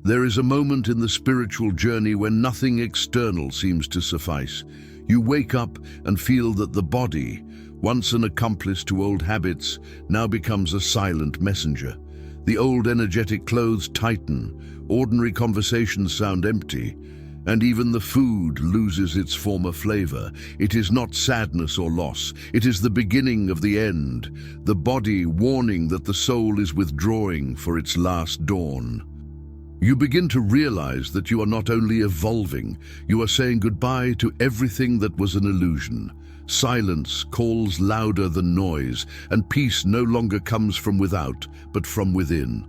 There is a moment in the spiritual journey when nothing external seems to suffice. You wake up and feel that the body, once an accomplice to old habits, now becomes a silent messenger. The old energetic clothes tighten, ordinary conversations sound empty, and even the food loses its former flavor. It is not sadness or loss, it is the beginning of the end, the body warning that the soul is withdrawing for its last dawn. You begin to realize that you are not only evolving, you are saying goodbye to everything that was an illusion. Silence calls louder than noise, and peace no longer comes from without, but from within.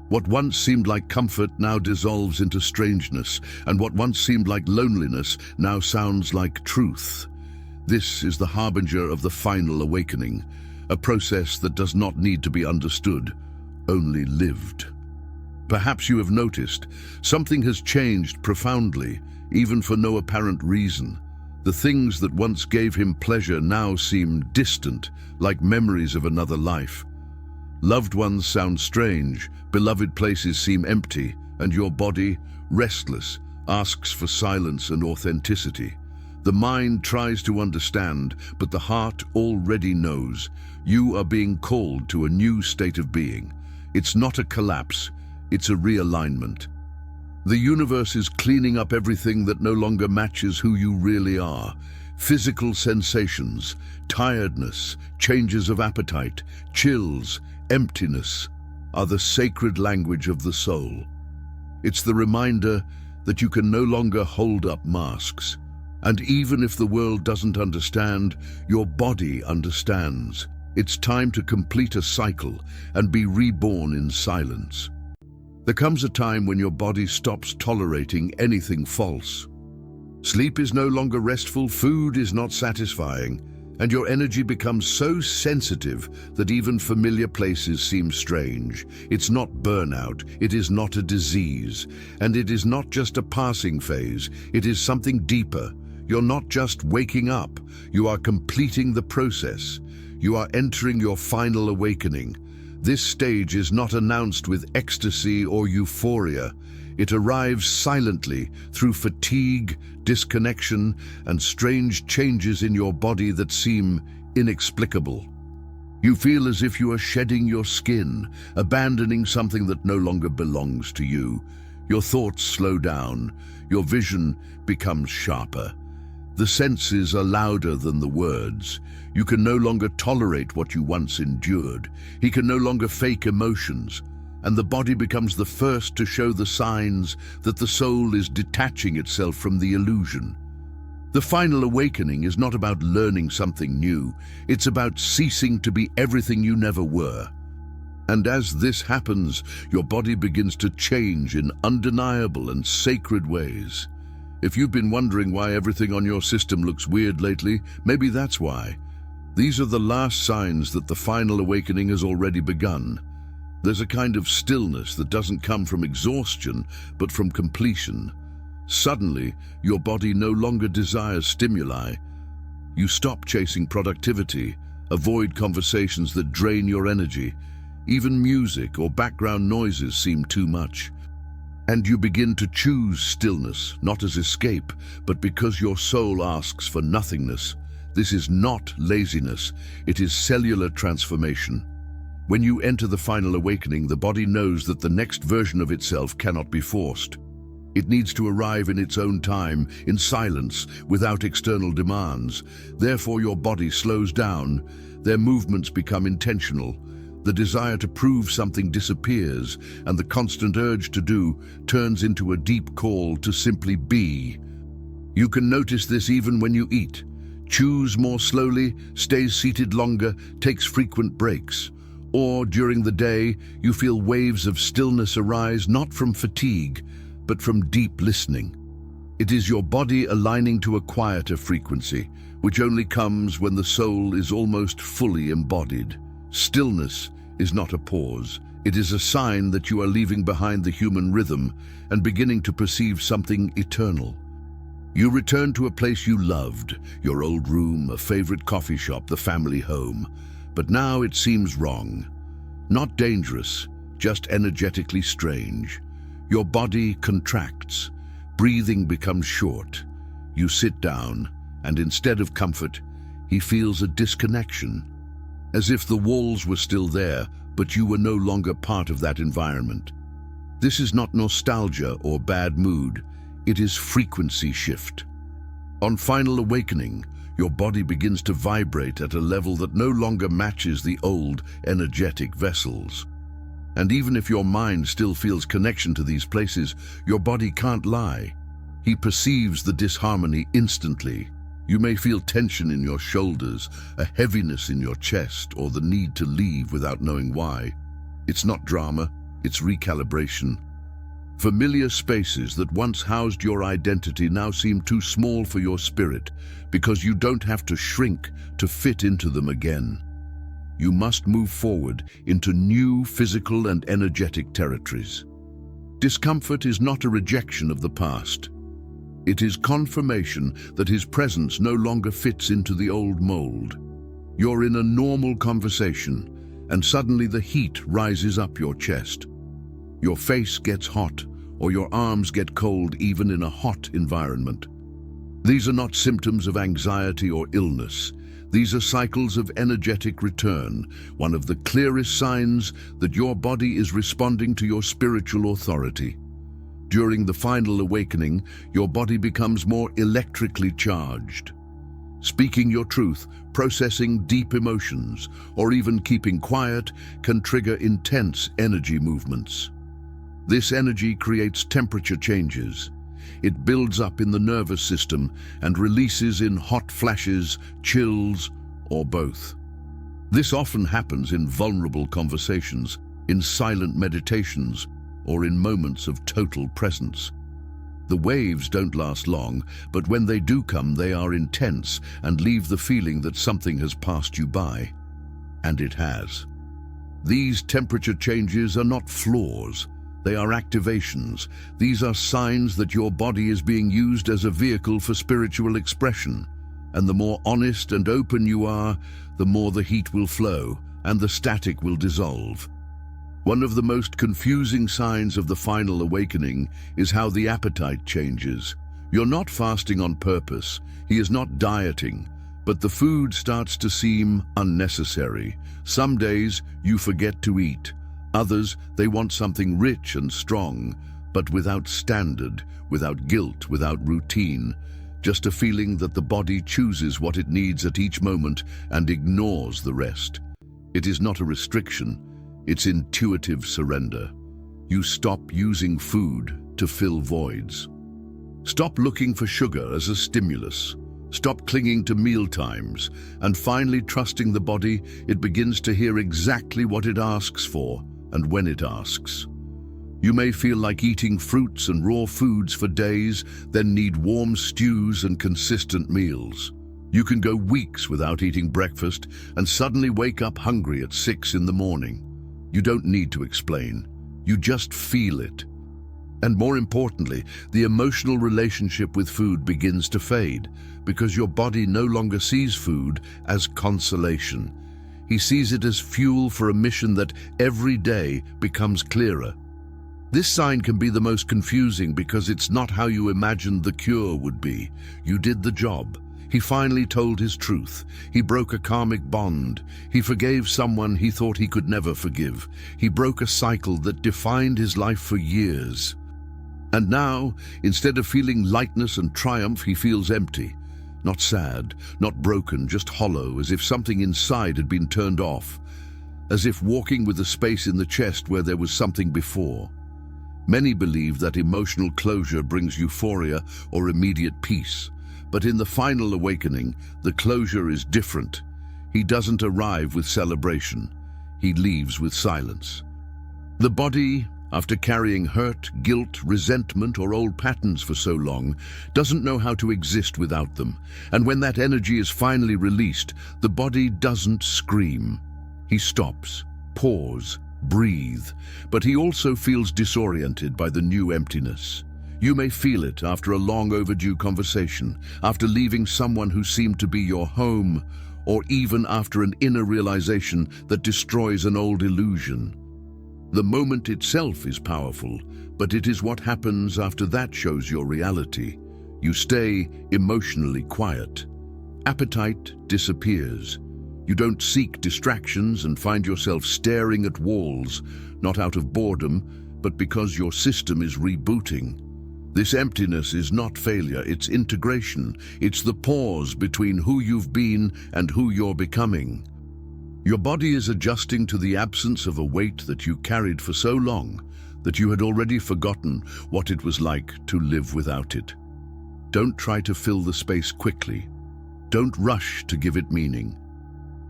What once seemed like comfort now dissolves into strangeness, and what once seemed like loneliness now sounds like truth. This is the harbinger of the final awakening, a process that does not need to be understood, only lived. Perhaps you have noticed, something has changed profoundly, even for no apparent reason. The things that once gave him pleasure now seem distant, like memories of another life. Loved ones sound strange, beloved places seem empty, and your body, restless, asks for silence and authenticity. The mind tries to understand, but the heart already knows. You are being called to a new state of being. It's not a collapse, it's a realignment. The universe is cleaning up everything that no longer matches who you really are. Physical sensations, tiredness, changes of appetite, chills, emptiness are the sacred language of the soul. It's the reminder that you can no longer hold up masks. And even if the world doesn't understand, your body understands. It's time to complete a cycle and be reborn in silence. There comes a time when your body stops tolerating anything false. Sleep is no longer restful, food is not satisfying, and your energy becomes so sensitive that even familiar places seem strange. It's not burnout, it is not a disease, and it is not just a passing phase, it is something deeper. You're not just waking up, you are completing the process. You are entering your final awakening. This stage is not announced with ecstasy or euphoria. It arrives silently through fatigue, disconnection, and strange changes in your body that seem inexplicable. You feel as if you are shedding your skin, abandoning something that no longer belongs to you. Your thoughts slow down, your vision becomes sharper. The senses are louder than the words. You can no longer tolerate what you once endured. He can no longer fake emotions, and the body becomes the first to show the signs that the soul is detaching itself from the illusion. The final awakening is not about learning something new. It's about ceasing to be everything you never were. And as this happens, your body begins to change in undeniable and sacred ways. If you've been wondering why everything on your system looks weird lately, maybe that's why. These are the last signs that the final awakening has already begun. There's a kind of stillness that doesn't come from exhaustion, but from completion. Suddenly, your body no longer desires stimuli. You stop chasing productivity, avoid conversations that drain your energy. Even music or background noises seem too much. And you begin to choose stillness, not as escape, but because your soul asks for nothingness. This is not laziness, it is cellular transformation. When you enter the final awakening, the body knows that the next version of itself cannot be forced. It needs to arrive in its own time, in silence, without external demands. Therefore, your body slows down, their movements become intentional. The desire to prove something disappears, and the constant urge to do turns into a deep call to simply be. You can notice this even when you eat. Chews more slowly, stays seated longer, takes frequent breaks. Or during the day, you feel waves of stillness arise not from fatigue, but from deep listening. It is your body aligning to a quieter frequency, which only comes when the soul is almost fully embodied. Stillness is not a pause. It is a sign that you are leaving behind the human rhythm and beginning to perceive something eternal. You return to a place you loved, your old room, a favorite coffee shop, the family home. But now it seems wrong. Not dangerous, just energetically strange. Your body contracts, breathing becomes short. You sit down, and instead of comfort, he feels a disconnection, as if the walls were still there, but you were no longer part of that environment. This is not nostalgia or bad mood, it is frequency shift. On final awakening, your body begins to vibrate at a level that no longer matches the old, energetic vessels. And even if your mind still feels connection to these places, your body can't lie. He perceives the disharmony instantly. You may feel tension in your shoulders, a heaviness in your chest, or the need to leave without knowing why. It's not drama, it's recalibration. Familiar spaces that once housed your identity now seem too small for your spirit, because you don't have to shrink to fit into them again. You must move forward into new physical and energetic territories. Discomfort is not a rejection of the past. It is confirmation that his presence no longer fits into the old mold. You're in a normal conversation, and suddenly the heat rises up your chest. Your face gets hot, or your arms get cold even in a hot environment. These are not symptoms of anxiety or illness. These are cycles of energetic return, one of the clearest signs that your body is responding to your spiritual authority. During the final awakening, your body becomes more electrically charged. Speaking your truth, processing deep emotions, or even keeping quiet can trigger intense energy movements. This energy creates temperature changes. It builds up in the nervous system and releases in hot flashes, chills, or both. This often happens in vulnerable conversations, in silent meditations, or in moments of total presence. The waves don't last long, but when they do come, they are intense and leave the feeling that something has passed you by. And it has. These temperature changes are not flaws. They are activations. These are signs that your body is being used as a vehicle for spiritual expression. And the more honest and open you are, the more the heat will flow and the static will dissolve. One of the most confusing signs of the final awakening is how the appetite changes. You're not fasting on purpose. He is not dieting, but the food starts to seem unnecessary. Some days you forget to eat. Others, they want something rich and strong, but without standard, without guilt, without routine. Just a feeling that the body chooses what it needs at each moment and ignores the rest. It is not a restriction, it's intuitive surrender. You stop using food to fill voids. Stop looking for sugar as a stimulus. Stop clinging to meal times, and finally trusting the body, it begins to hear exactly what it asks for and when it asks. You may feel like eating fruits and raw foods for days, then need warm stews and consistent meals. You can go weeks without eating breakfast and suddenly wake up hungry at 6 in the morning. You don't need to explain. You just feel it. And more importantly, the emotional relationship with food begins to fade because your body no longer sees food as consolation. He sees it as fuel for a mission that every day becomes clearer. This sign can be the most confusing because it's not how you imagined the cure would be. You did the job. He finally told his truth. He broke a karmic bond. He forgave someone he thought he could never forgive. He broke a cycle that defined his life for years. And now, instead of feeling lightness and triumph, he feels empty. Not sad, not broken, just hollow, as if something inside had been turned off. As if walking with a space in the chest where there was something before. Many believe that emotional closure brings euphoria or immediate peace. But in the final awakening, the closure is different. He doesn't arrive with celebration. He leaves with silence. The body, after carrying hurt, guilt, resentment, or old patterns for so long, doesn't know how to exist without them. And when that energy is finally released, the body doesn't scream. He stops, pause, breathe, but he also feels disoriented by the new emptiness. You may feel it after a long overdue conversation, after leaving someone who seemed to be your home, or even after an inner realization that destroys an old illusion. The moment itself is powerful, but it is what happens after that shows your reality. You stay emotionally quiet. Appetite disappears. You don't seek distractions and find yourself staring at walls, not out of boredom, but because your system is rebooting. This emptiness is not failure, it's integration. It's the pause between who you've been and who you're becoming. Your body is adjusting to the absence of a weight that you carried for so long that you had already forgotten what it was like to live without it. Don't try to fill the space quickly. Don't rush to give it meaning.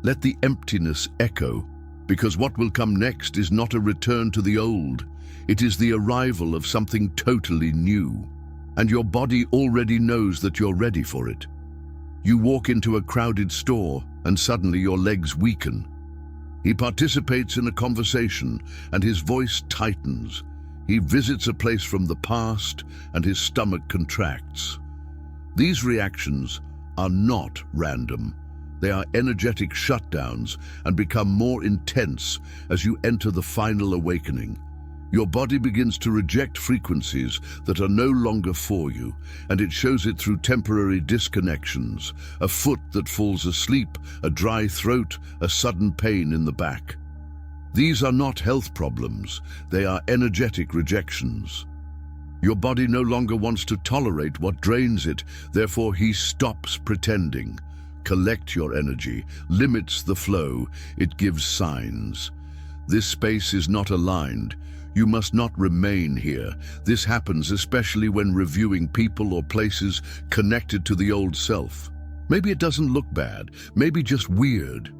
Let the emptiness echo, because what will come next is not a return to the old. It is the arrival of something totally new, and your body already knows that you're ready for it. You walk into a crowded store, and suddenly your legs weaken. He participates in a conversation, and his voice tightens. He visits a place from the past, and his stomach contracts. These reactions are not random. They are energetic shutdowns and become more intense as you enter the final awakening. Your body begins to reject frequencies that are no longer for you, and it shows it through temporary disconnections, a foot that falls asleep, a dry throat, a sudden pain in the back. These are not health problems, they are energetic rejections. Your body no longer wants to tolerate what drains it, therefore he stops pretending. Collect your energy, limits the flow, it gives signs. This space is not aligned. You must not remain here. This happens especially when reviewing people or places connected to the old self. Maybe it doesn't look bad, maybe just weird.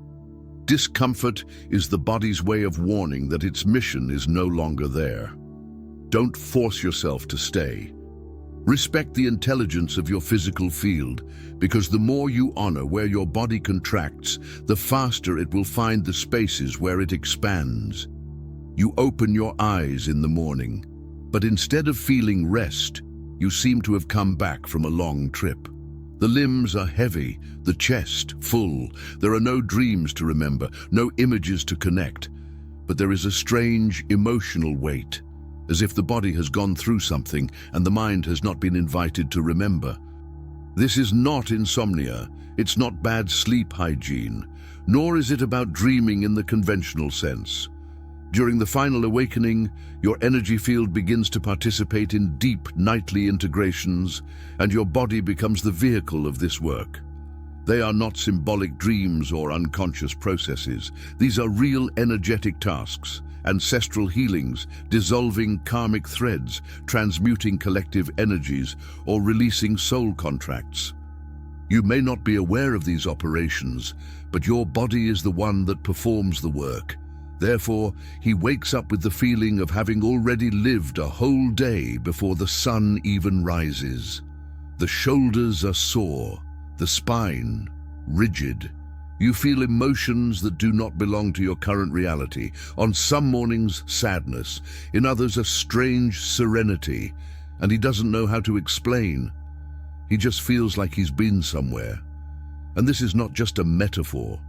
Discomfort is the body's way of warning that its mission is no longer there. Don't force yourself to stay. Respect the intelligence of your physical field, because the more you honor where your body contracts, the faster it will find the spaces where it expands. You open your eyes in the morning, but instead of feeling rest, you seem to have come back from a long trip. The limbs are heavy, the chest full. There are no dreams to remember, no images to connect, but there is a strange emotional weight, as if the body has gone through something and the mind has not been invited to remember. This is not insomnia, it's not bad sleep hygiene, nor is it about dreaming in the conventional sense. During the final awakening, your energy field begins to participate in deep nightly integrations, and your body becomes the vehicle of this work. They are not symbolic dreams or unconscious processes. These are real energetic tasks, ancestral healings, dissolving karmic threads, transmuting collective energies, or releasing soul contracts. You may not be aware of these operations, but your body is the one that performs the work. Therefore, he wakes up with the feeling of having already lived a whole day before the sun even rises. The shoulders are sore, the spine rigid. You feel emotions that do not belong to your current reality. On some mornings, sadness. In others, a strange serenity. And he doesn't know how to explain. He just feels like he's been somewhere. And this is not just a metaphor.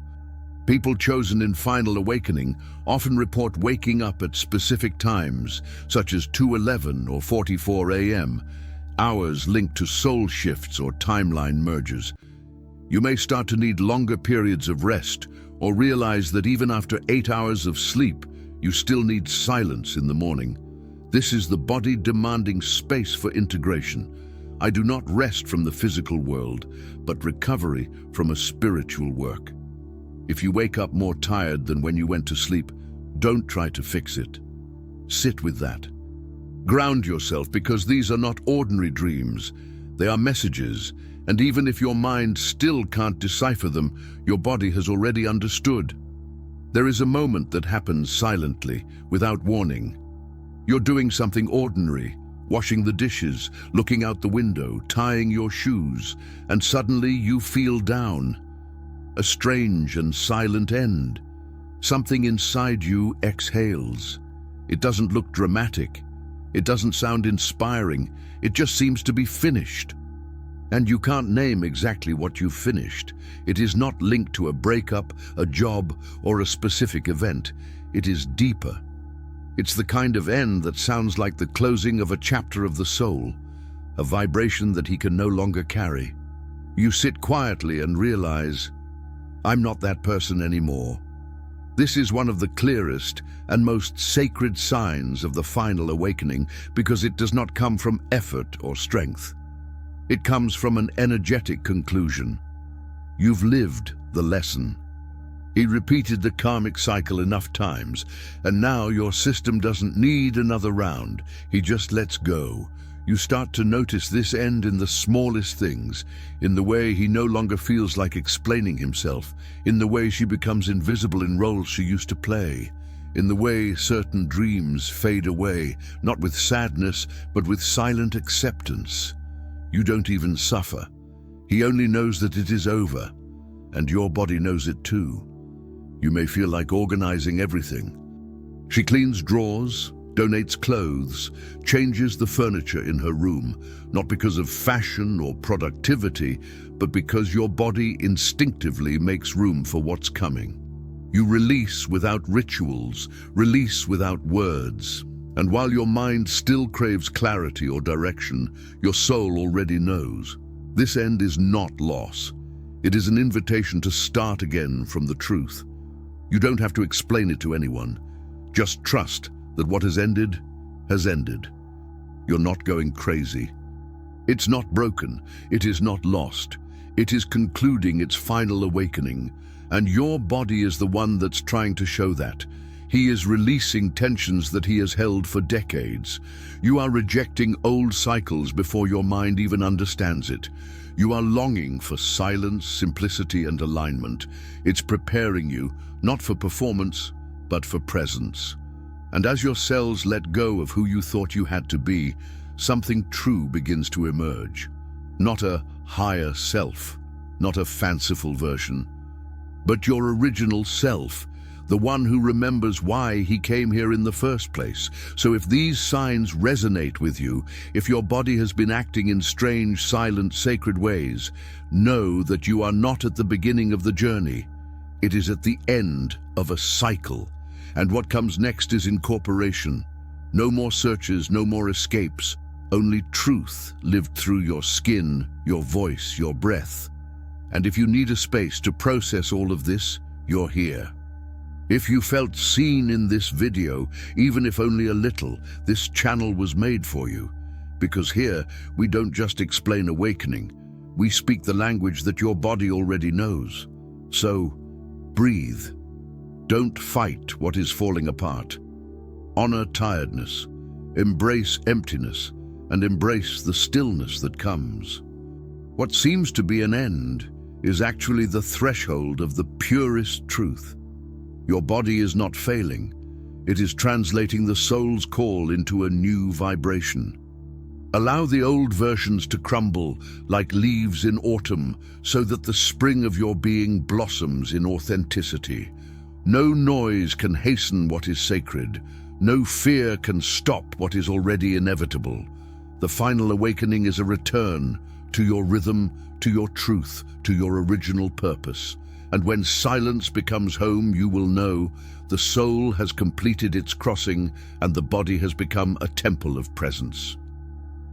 People chosen in final awakening often report waking up at specific times, such as 2:11 or 44 a.m., hours linked to soul shifts or timeline mergers. You may start to need longer periods of rest, or realize that even after 8 hours of sleep, you still need silence in the morning. This is the body demanding space for integration. I do not rest from the physical world, but recovery from a spiritual work. If you wake up more tired than when you went to sleep, don't try to fix it. Sit with that. Ground yourself, because these are not ordinary dreams. They are messages, and even if your mind still can't decipher them, your body has already understood. There is a moment that happens silently, without warning. You're doing something ordinary, washing the dishes, looking out the window, tying your shoes, and suddenly you feel down. A strange and silent end. Something inside you exhales. It doesn't look dramatic. It doesn't sound inspiring. It just seems to be finished. And you can't name exactly what you've finished. It is not linked to a breakup, a job, or a specific event. It is deeper. It's the kind of end that sounds like the closing of a chapter of the soul, a vibration that he can no longer carry. You sit quietly and realize, I'm not that person anymore. This is one of the clearest and most sacred signs of the final awakening because it does not come from effort or strength. It comes from an energetic conclusion. You've lived the lesson. He repeated the karmic cycle enough times, and now your system doesn't need another round. He just lets go. You start to notice this end in the smallest things, in the way he no longer feels like explaining himself, in the way she becomes invisible in roles she used to play, in the way certain dreams fade away, not with sadness, but with silent acceptance. You don't even suffer. He only knows that it is over, and your body knows it too. You may feel like organizing everything. She cleans drawers, donates clothes, changes the furniture in her room, not because of fashion or productivity, but because your body instinctively makes room for what's coming. You release without rituals, release without words. And while your mind still craves clarity or direction, your soul already knows. This end is not loss. It is an invitation to start again from the truth. You don't have to explain it to anyone. Just trust that what has ended has ended. You're not going crazy. It's not broken. It is not lost. It is concluding its final awakening. And your body is the one that's trying to show that. He is releasing tensions that he has held for decades. You are rejecting old cycles before your mind even understands it. You are longing for silence, simplicity, and alignment. It's preparing you, not for performance, but for presence. And as your cells let go of who you thought you had to be, something true begins to emerge. Not a higher self, not a fanciful version, but your original self, the one who remembers why he came here in the first place. So if these signs resonate with you, if your body has been acting in strange, silent, sacred ways, know that you are not at the beginning of the journey. It is at the end of a cycle. And what comes next is incorporation. No more searches, no more escapes. Only truth lived through your skin, your voice, your breath. And if you need a space to process all of this, you're here. If you felt seen in this video, even if only a little, this channel was made for you. Because here, we don't just explain awakening. We speak the language that your body already knows. So, breathe. Don't fight what is falling apart. Honor tiredness. Embrace emptiness. And embrace the stillness that comes. What seems to be an end is actually the threshold of the purest truth. Your body is not failing. It is translating the soul's call into a new vibration. Allow the old versions to crumble like leaves in autumn so that the spring of your being blossoms in authenticity. No noise can hasten what is sacred. No fear can stop what is already inevitable. The final awakening is a return to your rhythm, to your truth, to your original purpose. And when silence becomes home, you will know the soul has completed its crossing and the body has become a temple of presence.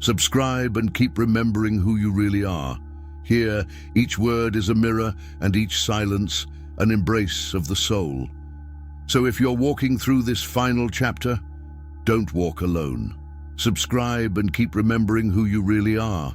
Subscribe and keep remembering who you really are. Here, each word is a mirror and each silence an embrace of the soul. So if you're walking through this final chapter, don't walk alone. Subscribe and keep remembering who you really are.